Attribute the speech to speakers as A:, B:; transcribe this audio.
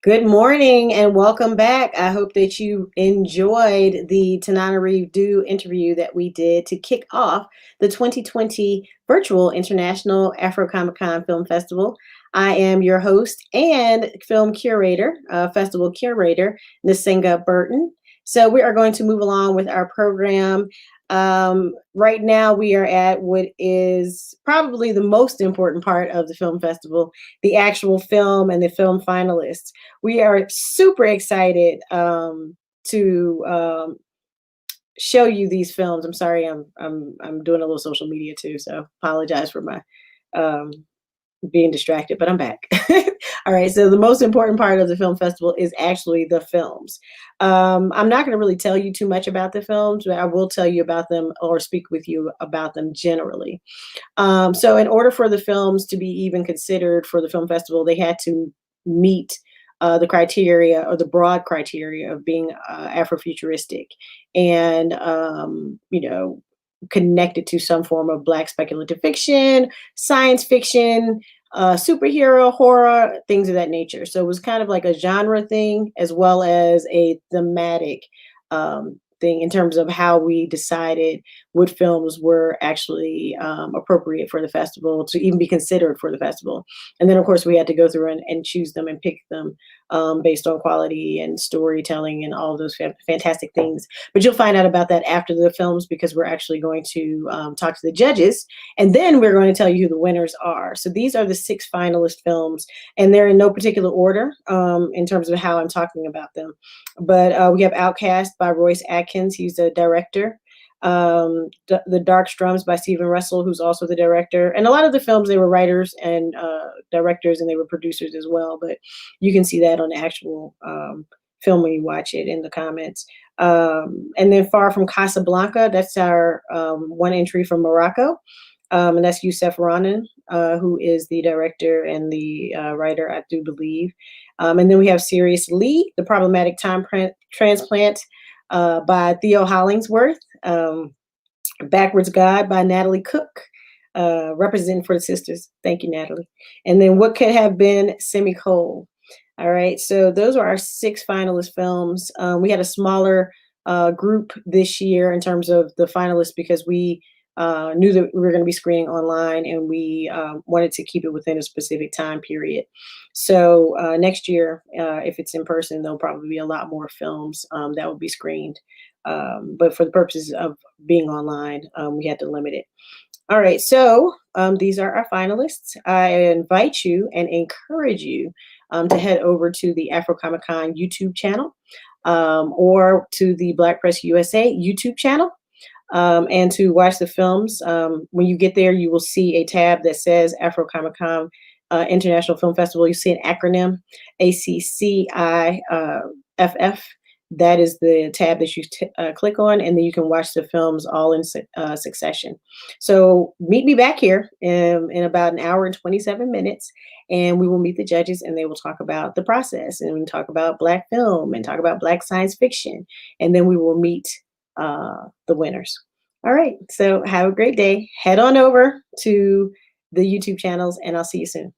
A: Good morning and welcome back. I hope that you enjoyed the Tanana Redo interview that we did to kick off the 2020 Virtual International AfroComicCon Film Festival. I am your host and film curator, festival curator, Nasinga Burton. So we are going to move along with our program. Right now we are at what is probably the most important part of the film festival, the actual film and the film finalists. We are super excited to show you these films. I'm sorry, I'm doing a little social media too, so apologize for my um, being distracted, but I'm back. All right, so the most important part of the film festival is actually the films. I'm not going to really tell you too much about the films, but I will tell you about them or speak with you about them generally. So in order for the films to be even considered for the film festival, they had to meet the criteria or the broad criteria of being Afrofuturistic and, connected to some form of Black speculative fiction, science fiction, superhero, horror, things of that nature. So it was kind of like a genre thing as well as a thematic thing in terms of how we decided what films were actually appropriate for the festival to even be considered for the festival. And then, of course, we had to go through and choose them and pick them based on quality and storytelling and all of those fantastic things. But you'll find out about that after the films because we're actually going to talk to the judges. And then we're going to tell you who the winners are. So these are the 6 finalist films, and they're in no particular order in terms of how I'm talking about them. But we have Outcast by Royce Atkins. He's the director. The Dark Strums by Stephen Russell, who's also the director. And a lot of the films, they were writers and directors, and they were producers as well. But you can see that on the actual film when you watch it in the comments. And then Far from Casablanca, that's our one entry from Morocco. And that's Youssef Ronan, who is the director and the writer, I do believe. And then we have Sirius Lee, The Problematic Time Transplant by Theo Hollingsworth. Backwards God by Natalie Cook, representing for the sisters. Thank you, Natalie. And then What Could Have Been Semicolon. All right, so those are our 6 finalist films. We had a smaller group this year in terms of the finalists because we knew that we were going to be screening online and we wanted to keep it within a specific time period. So next year, if it's in person, there'll probably be a lot more films that will be screened. But for the purposes of being online, we had to limit it. All right, so these are our finalists. I invite you and encourage you to head over to the AfroComicCon YouTube channel or to the Black Press USA YouTube channel and to watch the films. When you get there, you will see a tab that says AfroComicCon International Film Festival. You see an acronym, ACCIFF. That is the tab that you click on, and then you can watch the films all in succession. So meet me back here in about an hour and 27 minutes, and we will meet the judges, and they will talk about the process, and we can talk about Black film and talk about Black science fiction, and then we will meet the winners. All right, so have a great day. Head on over to the YouTube channels, and I'll see you soon.